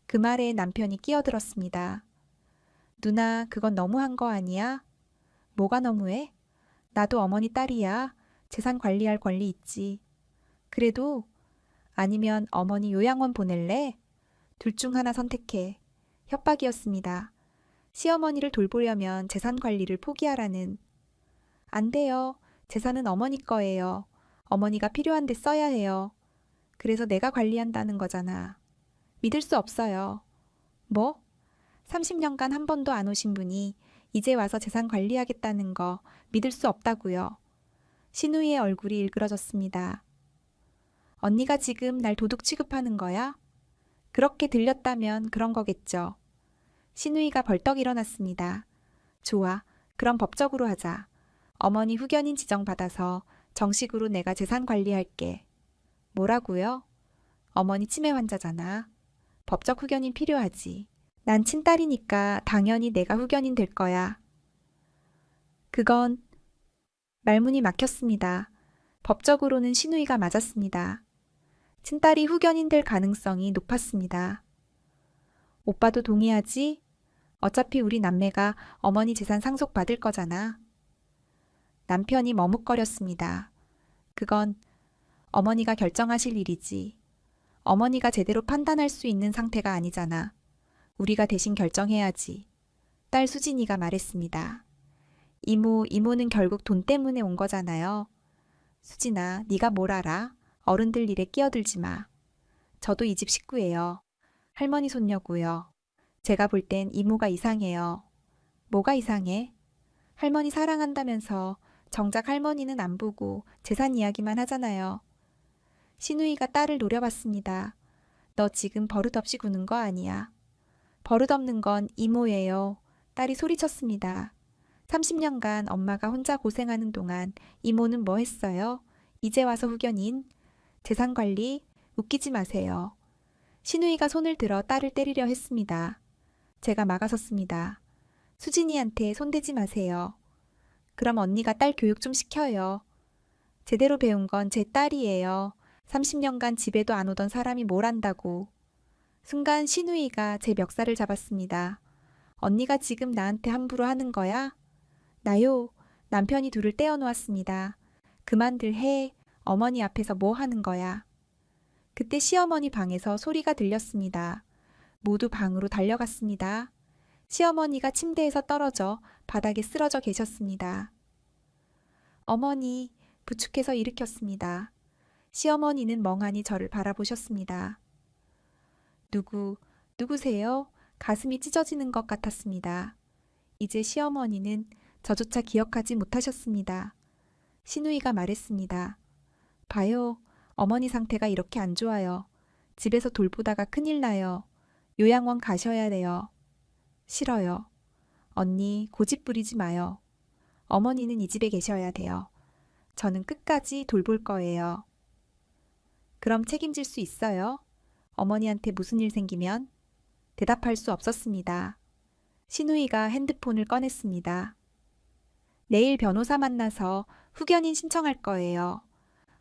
그 말에 남편이 끼어들었습니다. 누나, 그건 너무한 거 아니야? 뭐가 너무해? 나도 어머니 딸이야. 재산 관리할 권리 있지. 그래도 아니면 어머니 요양원 보낼래? 둘 중 하나 선택해. 협박이었습니다. 시어머니를 돌보려면 재산 관리를 포기하라는. 안 돼요. 재산은 어머니 거예요. 어머니가 필요한 데 써야 해요. 그래서 내가 관리한다는 거잖아. 믿을 수 없어요. 뭐? 30년간 한 번도 안 오신 분이 이제 와서 재산 관리하겠다는 거 믿을 수 없다고요. 신우이의 얼굴이 일그러졌습니다. 언니가 지금 날 도둑 취급하는 거야? 그렇게 들렸다면 그런 거겠죠. 신우이가 벌떡 일어났습니다. 좋아. 그럼 법적으로 하자. 어머니 후견인 지정받아서 정식으로 내가 재산 관리할게. 뭐라고요? 어머니 치매 환자잖아. 법적 후견인 필요하지. 난 친딸이니까 당연히 내가 후견인 될 거야. 그건 말문이 막혔습니다. 법적으로는 신우이가 맞았습니다. 친딸이 후견인 될 가능성이 높았습니다. 오빠도 동의하지? 어차피 우리 남매가 어머니 재산 상속받을 거잖아. 남편이 머뭇거렸습니다. 그건 어머니가 결정하실 일이지. 어머니가 제대로 판단할 수 있는 상태가 아니잖아. 우리가 대신 결정해야지. 딸 수진이가 말했습니다. 이모는 결국 돈 때문에 온 거잖아요. 수진아, 네가 뭘 알아? 어른들 일에 끼어들지 마. 저도 이 집 식구예요. 할머니 손녀고요. 제가 볼 땐 이모가 이상해요. 뭐가 이상해? 할머니 사랑한다면서 정작 할머니는 안 보고 재산 이야기만 하잖아요. 신우이가 딸을 노려봤습니다. 너 지금 버릇없이 구는 거 아니야. 버릇없는 건 이모예요. 딸이 소리쳤습니다. 30년간 엄마가 혼자 고생하는 동안 이모는 뭐 했어요? 이제 와서 후견인? 재산 관리? 웃기지 마세요. 신우이가 손을 들어 딸을 때리려 했습니다. 제가 막아섰습니다. 수진이한테 손대지 마세요. 그럼 언니가 딸 교육 좀 시켜요. 제대로 배운 건 제 딸이에요. 30년간 집에도 안 오던 사람이 뭘 안다고. 순간 신우이가 제 멱살을 잡았습니다. 언니가 지금 나한테 함부로 하는 거야? 나요. 남편이 둘을 떼어놓았습니다. 그만들 해. 어머니 앞에서 뭐 하는 거야. 그때 시어머니 방에서 소리가 들렸습니다. 모두 방으로 달려갔습니다. 시어머니가 침대에서 떨어져 바닥에 쓰러져 계셨습니다. 어머니, 부축해서 일으켰습니다. 시어머니는 멍하니 저를 바라보셨습니다. 누구세요? 가슴이 찢어지는 것 같았습니다. 이제 시어머니는 저조차 기억하지 못하셨습니다. 신우이가 말했습니다. 봐요. 어머니 상태가 이렇게 안 좋아요. 집에서 돌보다가 큰일 나요. 요양원 가셔야 돼요. 싫어요. 언니, 고집 부리지 마요. 어머니는 이 집에 계셔야 돼요. 저는 끝까지 돌볼 거예요. 그럼 책임질 수 있어요? 어머니한테 무슨 일 생기면? 대답할 수 없었습니다. 신우이가 핸드폰을 꺼냈습니다. 내일 변호사 만나서 후견인 신청할 거예요.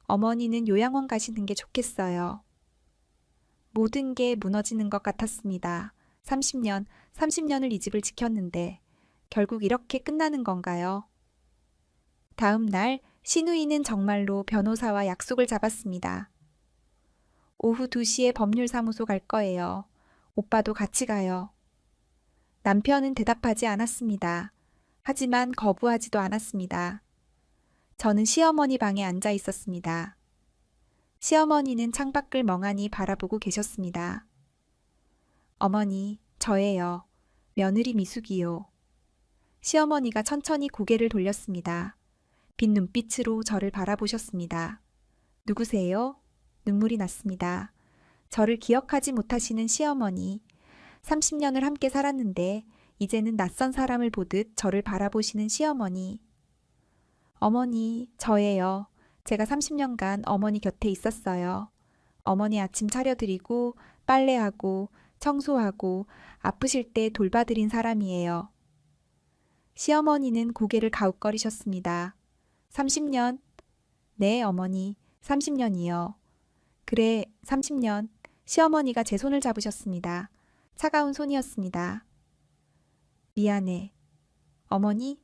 어머니는 요양원 가시는 게 좋겠어요. 모든 게 무너지는 것 같았습니다. 30년을 이 집을 지켰는데 결국 이렇게 끝나는 건가요? 다음 날 신우이는 정말로 변호사와 약속을 잡았습니다. 오후 2시에 법률사무소 갈 거예요. 오빠도 같이 가요. 남편은 대답하지 않았습니다. 하지만 거부하지도 않았습니다. 저는 시어머니 방에 앉아 있었습니다. 시어머니는 창밖을 멍하니 바라보고 계셨습니다. 어머니, 저예요. 며느리 미숙이요. 시어머니가 천천히 고개를 돌렸습니다. 빈 눈빛으로 저를 바라보셨습니다. 누구세요? 눈물이 났습니다. 저를 기억하지 못하시는 시어머니. 30년을 함께 살았는데 이제는 낯선 사람을 보듯 저를 바라보시는 시어머니. 어머니, 저예요. 제가 30년간 어머니 곁에 있었어요. 어머니 아침 차려드리고 빨래하고 청소하고 아프실 때 돌봐드린 사람이에요. 시어머니는 고개를 가웃거리셨습니다. 30년? 네, 어머니. 30년이요. 그래, 30년. 시어머니가 제 손을 잡으셨습니다. 차가운 손이었습니다. 미안해. 어머니?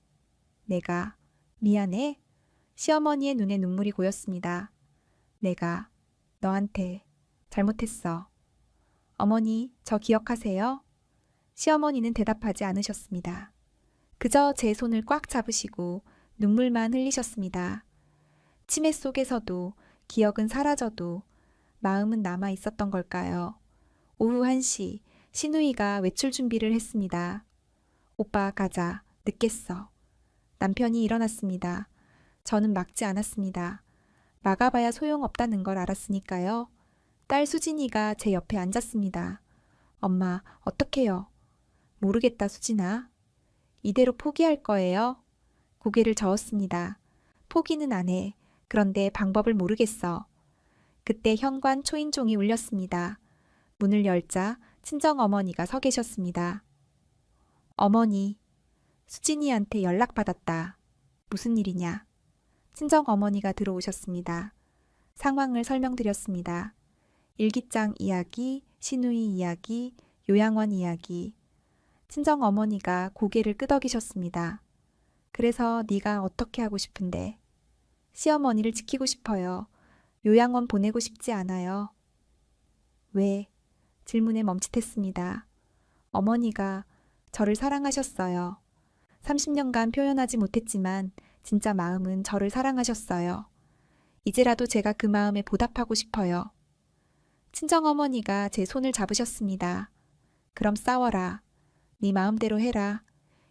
내가 미안해? 시어머니의 눈에 눈물이 고였습니다. 내가 너한테 잘못했어. 어머니, 저 기억하세요? 시어머니는 대답하지 않으셨습니다. 그저 제 손을 꽉 잡으시고 눈물만 흘리셨습니다. 치매 속에서도 기억은 사라져도 마음은 남아 있었던 걸까요? 오후 1시 신우이가 외출 준비를 했습니다. 오빠 가자. 늦겠어. 남편이 일어났습니다. 저는 막지 않았습니다. 막아봐야 소용없다는 걸 알았으니까요. 딸 수진이가 제 옆에 앉았습니다. 엄마, 어떡해요? 모르겠다, 수진아. 이대로 포기할 거예요? 고개를 저었습니다. 포기는 안 해. 그런데 방법을 모르겠어. 그때 현관 초인종이 울렸습니다. 문을 열자 친정어머니가 서 계셨습니다. 어머니, 수진이한테 연락받았다. 무슨 일이냐? 친정어머니가 들어오셨습니다. 상황을 설명드렸습니다. 일기장 이야기, 시누이 이야기, 요양원 이야기. 친정어머니가 고개를 끄덕이셨습니다. 그래서 네가 어떻게 하고 싶은데? 시어머니를 지키고 싶어요. 요양원 보내고 싶지 않아요. 왜? 질문에 멈칫했습니다. 어머니가 저를 사랑하셨어요. 30년간 표현하지 못했지만 진짜 마음은 저를 사랑하셨어요. 이제라도 제가 그 마음에 보답하고 싶어요. 친정어머니가 제 손을 잡으셨습니다. 그럼 싸워라. 네 마음대로 해라.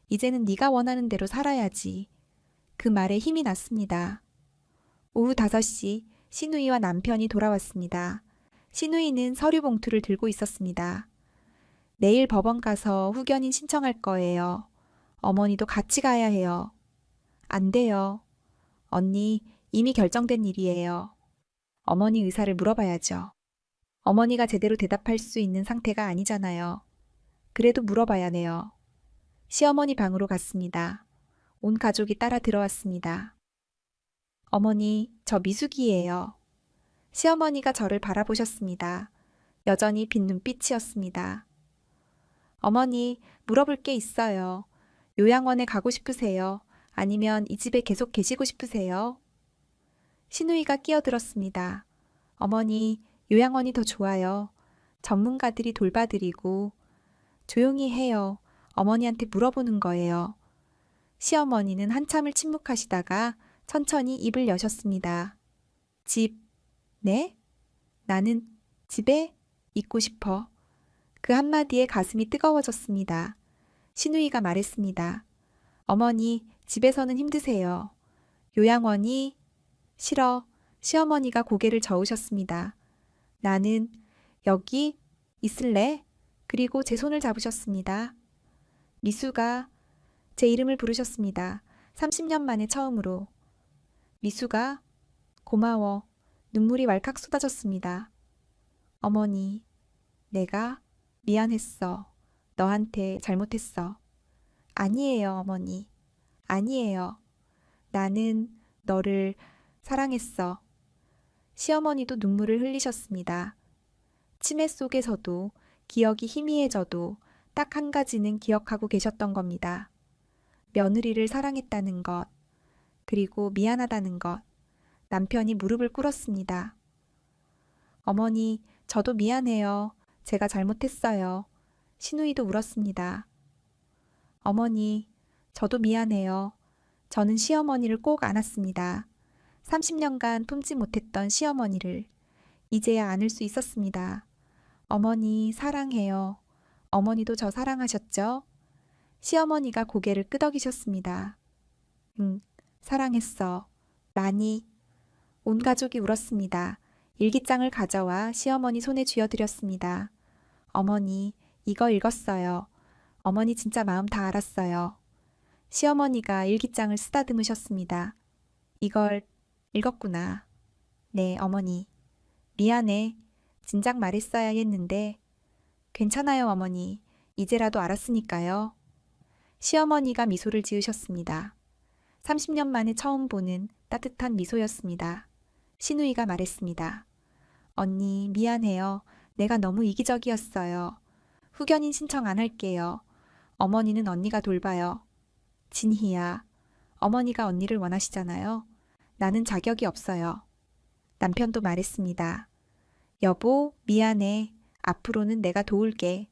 이제는 네가 원하는 대로 살아야지. 그 말에 힘이 났습니다. 오후 5시 시누이와 남편이 돌아왔습니다. 시누이는 서류 봉투를 들고 있었습니다. 내일 법원 가서 후견인 신청할 거예요. 어머니도 같이 가야 해요. 안 돼요. 언니, 이미 결정된 일이에요. 어머니 의사를 물어봐야죠. 어머니가 제대로 대답할 수 있는 상태가 아니잖아요. 그래도 물어봐야 해요. 시어머니 방으로 갔습니다. 온 가족이 따라 들어왔습니다. 어머니, 저 미숙이에요. 시어머니가 저를 바라보셨습니다. 여전히 빈 눈빛이었습니다. 어머니, 물어볼 게 있어요. 요양원에 가고 싶으세요? 아니면 이 집에 계속 계시고 싶으세요? 시누이가 끼어들었습니다. 어머니, 요양원이 더 좋아요. 전문가들이 돌봐드리고. 조용히 해요. 어머니한테 물어보는 거예요. 시어머니는 한참을 침묵하시다가 천천히 입을 여셨습니다. 집, 네? 나는 집에 있고 싶어. 그 한마디에 가슴이 뜨거워졌습니다. 시누이가 말했습니다. 어머니, 집에서는 힘드세요. 요양원이 싫어. 시어머니가 고개를 저으셨습니다. 나는 여기 있을래? 그리고 제 손을 잡으셨습니다. 미수가 제 이름을 부르셨습니다. 30년 만에 처음으로. 미수가 고마워. 눈물이 왈칵 쏟아졌습니다. 어머니, 내가 미안했어. 너한테 잘못했어. 아니에요, 어머니. 아니에요. 나는 너를 사랑했어. 시어머니도 눈물을 흘리셨습니다. 치매 속에서도 기억이 희미해져도 딱 한 가지는 기억하고 계셨던 겁니다. 며느리를 사랑했다는 것, 그리고 미안하다는 것. 남편이 무릎을 꿇었습니다. 어머니, 저도 미안해요. 제가 잘못했어요. 시누이도 울었습니다. 어머니, 저도 미안해요. 저는 시어머니를 꼭 안았습니다. 30년간 품지 못했던 시어머니를 이제야 안을 수 있었습니다. 어머니, 사랑해요. 어머니도 저 사랑하셨죠? 시어머니가 고개를 끄덕이셨습니다. 사랑했어. 많이. 온 가족이 울었습니다. 일기장을 가져와 시어머니 손에 쥐어드렸습니다. 어머니, 이거 읽었어요. 어머니 진짜 마음 다 알았어요. 시어머니가 일기장을 쓰다듬으셨습니다. 이걸 읽었구나. 네, 어머니. 미안해. 진작 말했어야 했는데. 괜찮아요, 어머니. 이제라도 알았으니까요. 시어머니가 미소를 지으셨습니다. 30년 만에 처음 보는 따뜻한 미소였습니다. 시누이가 말했습니다. 언니, 미안해요. 내가 너무 이기적이었어요. 후견인 신청 안 할게요. 어머니는 언니가 돌봐요. 진희야, 어머니가 언니를 원하시잖아요. 나는 자격이 없어요. 남편도 말했습니다. 여보, 미안해. 앞으로는 내가 도울게.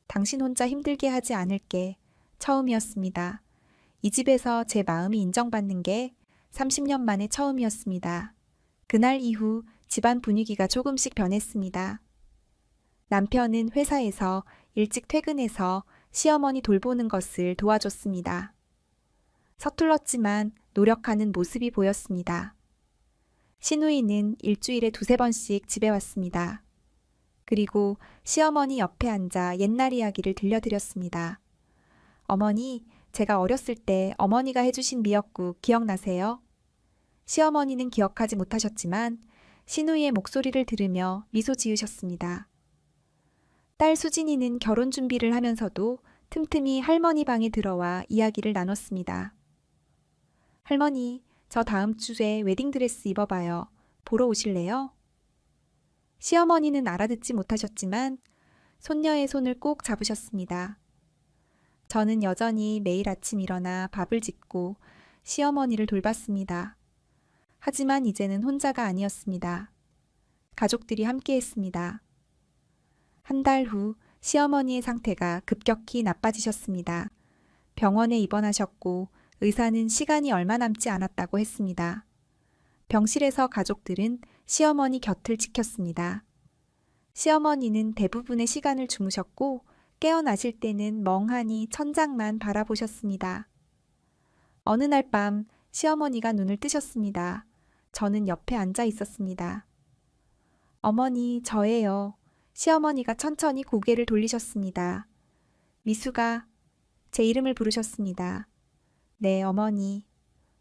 당신 혼자 힘들게 하지 않을게. 처음이었습니다. 이 집에서 제 마음이 인정받는 게 30년 만에 처음이었습니다. 그날 이후 집안 분위기가 조금씩 변했습니다. 남편은 회사에서 일찍 퇴근해서 시어머니 돌보는 것을 도와줬습니다. 서툴렀지만 노력하는 모습이 보였습니다. 시누이는 일주일에 2~3번씩 집에 왔습니다. 그리고 시어머니 옆에 앉아 옛날 이야기를 들려드렸습니다. 어머니, 제가 어렸을 때 어머니가 해주신 미역국 기억나세요? 시어머니는 기억하지 못하셨지만 시누이의 목소리를 들으며 미소 지으셨습니다. 딸 수진이는 결혼 준비를 하면서도 틈틈이 할머니 방에 들어와 이야기를 나눴습니다. 할머니, 저 다음 주에 웨딩드레스 입어봐요. 보러 오실래요? 시어머니는 알아듣지 못하셨지만 손녀의 손을 꼭 잡으셨습니다. 저는 여전히 매일 아침 일어나 밥을 짓고 시어머니를 돌봤습니다. 하지만 이제는 혼자가 아니었습니다. 가족들이 함께했습니다. 한 달 후 시어머니의 상태가 급격히 나빠지셨습니다. 병원에 입원하셨고 의사는 시간이 얼마 남지 않았다고 했습니다. 병실에서 가족들은 시어머니 곁을 지켰습니다. 시어머니는 대부분의 시간을 주무셨고 깨어나실 때는 멍하니 천장만 바라보셨습니다. 어느 날 밤 시어머니가 눈을 뜨셨습니다. 저는 옆에 앉아 있었습니다. 어머니, 저예요. 시어머니가 천천히 고개를 돌리셨습니다. 미수가 제 이름을 부르셨습니다. 네, 어머니.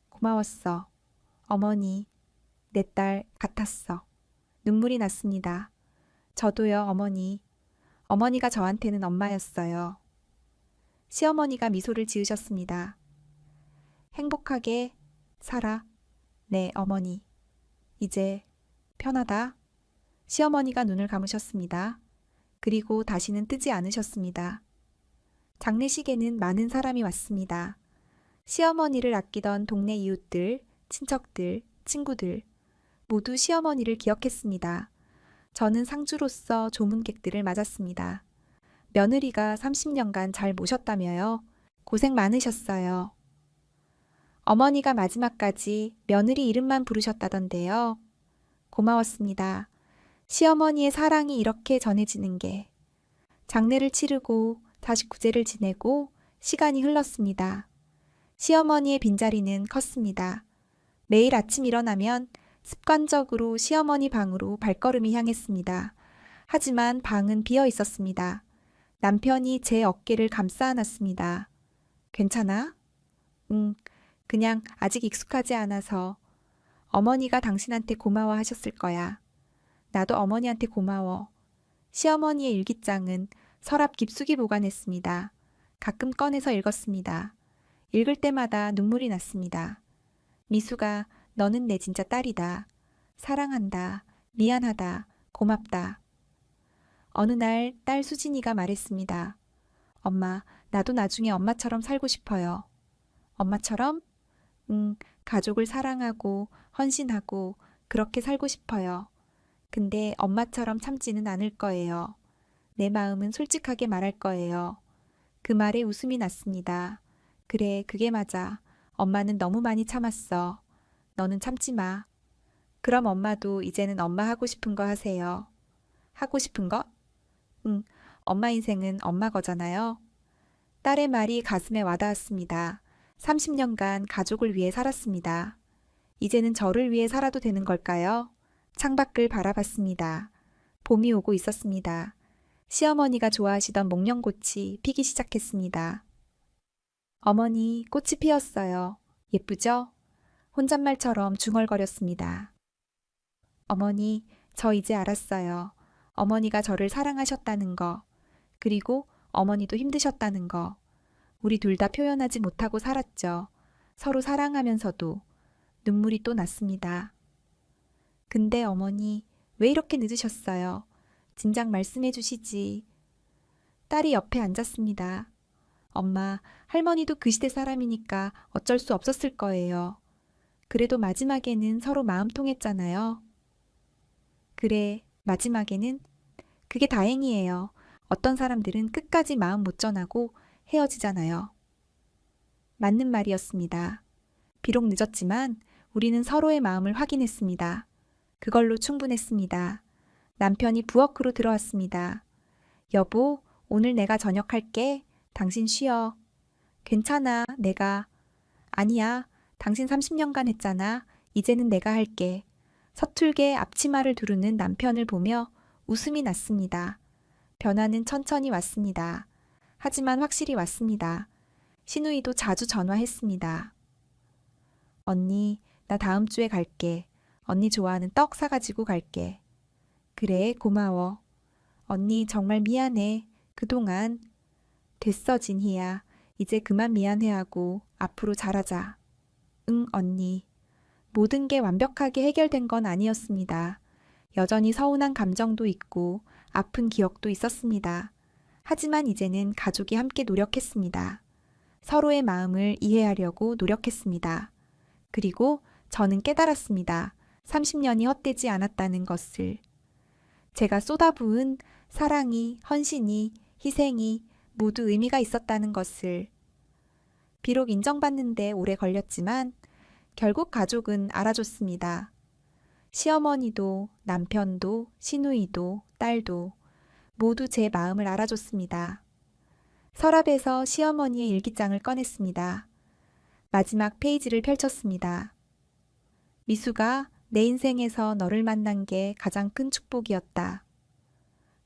고마웠어. 어머니, 내 딸 같았어. 눈물이 났습니다. 저도요, 어머니. 어머니가 저한테는 엄마였어요. 시어머니가 미소를 지으셨습니다. 행복하게 살아. 네, 어머니. 이제 편하다. 시어머니가 눈을 감으셨습니다. 그리고 다시는 뜨지 않으셨습니다. 장례식에는 많은 사람이 왔습니다. 시어머니를 아끼던 동네 이웃들, 친척들, 친구들 모두 시어머니를 기억했습니다. 저는 상주로서 조문객들을 맞았습니다. 며느리가 30년간 잘 모셨다며요. 고생 많으셨어요. 어머니가 마지막까지 며느리 이름만 부르셨다던데요. 고마웠습니다. 시어머니의 사랑이 이렇게 전해지는 게. 장례를 치르고 다시 구제를 지내고 시간이 흘렀습니다. 시어머니의 빈자리는 컸습니다. 매일 아침 일어나면 습관적으로 시어머니 방으로 발걸음이 향했습니다. 하지만 방은 비어 있었습니다. 남편이 제 어깨를 감싸 안았습니다. 괜찮아? 그냥 아직 익숙하지 않아서. 어머니가 당신한테 고마워하셨을 거야. 나도 어머니한테 고마워. 시어머니의 일기장은 서랍 깊숙이 보관했습니다. 가끔 꺼내서 읽었습니다. 읽을 때마다 눈물이 났습니다. 미수가 너는 내 진짜 딸이다. 사랑한다. 미안하다. 고맙다. 어느 날 딸 수진이가 말했습니다. 엄마, 나도 나중에 엄마처럼 살고 싶어요. 엄마처럼? 가족을 사랑하고 헌신하고 그렇게 살고 싶어요. 근데 엄마처럼 참지는 않을 거예요. 내 마음은 솔직하게 말할 거예요. 그 말에 웃음이 났습니다. 그래, 그게 맞아. 엄마는 너무 많이 참았어. 너는 참지 마. 그럼 엄마도 이제는 엄마 하고 싶은 거 하세요. 하고 싶은 거? 엄마 인생은 엄마 거잖아요. 딸의 말이 가슴에 와닿았습니다. 30년간 가족을 위해 살았습니다. 이제는 저를 위해 살아도 되는 걸까요? 창밖을 바라봤습니다. 봄이 오고 있었습니다. 시어머니가 좋아하시던 목련꽃이 피기 시작했습니다. 어머니, 꽃이 피었어요. 예쁘죠? 혼잣말처럼 중얼거렸습니다. 어머니, 저 이제 알았어요. 어머니가 저를 사랑하셨다는 거, 그리고 어머니도 힘드셨다는 거. 우리 둘 다 표현하지 못하고 살았죠. 서로 사랑하면서도. 눈물이 또 났습니다. 근데 어머니, 왜 이렇게 늦으셨어요? 진작 말씀해 주시지. 딸이 옆에 앉았습니다. 엄마, 할머니도 그 시대 사람이니까 어쩔 수 없었을 거예요. 그래도 마지막에는 서로 마음 통했잖아요. 그래, 마지막에는? 그게 다행이에요. 어떤 사람들은 끝까지 마음 못 전하고 헤어지잖아요. 맞는 말이었습니다. 비록 늦었지만 우리는 서로의 마음을 확인했습니다. 그걸로 충분했습니다. 남편이 부엌으로 들어왔습니다. 여보, 오늘 내가 저녁 할게. 당신 쉬어. 괜찮아, 내가. 아니야, 당신 30년간 했잖아. 이제는 내가 할게. 서툴게 앞치마를 두르는 남편을 보며 웃음이 났습니다. 변화는 천천히 왔습니다. 하지만 확실히 왔습니다. 시누이도 자주 전화했습니다. 언니, 나 다음 주에 갈게. 언니 좋아하는 떡 사가지고 갈게. 그래, 고마워. 언니 정말 미안해. 그동안. 됐어, 진희야. 이제 그만 미안해하고 앞으로 잘하자. 응, 언니. 모든 게 완벽하게 해결된 건 아니었습니다. 여전히 서운한 감정도 있고 아픈 기억도 있었습니다. 하지만 이제는 가족이 함께 노력했습니다. 서로의 마음을 이해하려고 노력했습니다. 그리고 저는 깨달았습니다. 30년이 헛되지 않았다는 것을. 제가 쏟아부은 사랑이, 헌신이, 희생이 모두 의미가 있었다는 것을. 비록 인정받는데 오래 걸렸지만 결국 가족은 알아줬습니다. 시어머니도 남편도 시누이도 딸도 모두 제 마음을 알아줬습니다. 서랍에서 시어머니의 일기장을 꺼냈습니다. 마지막 페이지를 펼쳤습니다. 미수가 내 인생에서 너를 만난 게 가장 큰 축복이었다.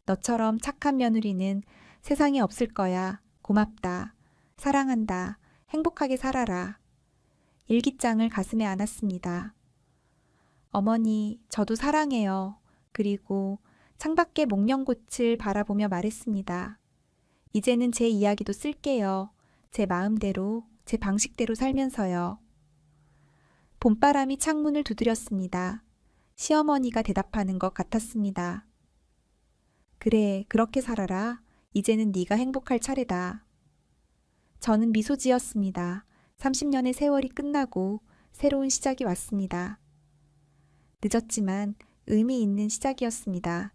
너처럼 착한 며느리는 세상에 없을 거야. 고맙다. 사랑한다. 행복하게 살아라. 일기장을 가슴에 안았습니다. 어머니, 저도 사랑해요. 그리고 창밖의 목련꽃을 바라보며 말했습니다. 이제는 제 이야기도 쓸게요. 제 마음대로, 제 방식대로 살면서요. 봄바람이 창문을 두드렸습니다. 시어머니가 대답하는 것 같았습니다. 그래, 그렇게 살아라. 이제는 네가 행복할 차례다. 저는 미소 지었습니다. 30년의 세월이 끝나고 새로운 시작이 왔습니다. 늦었지만 의미 있는 시작이었습니다.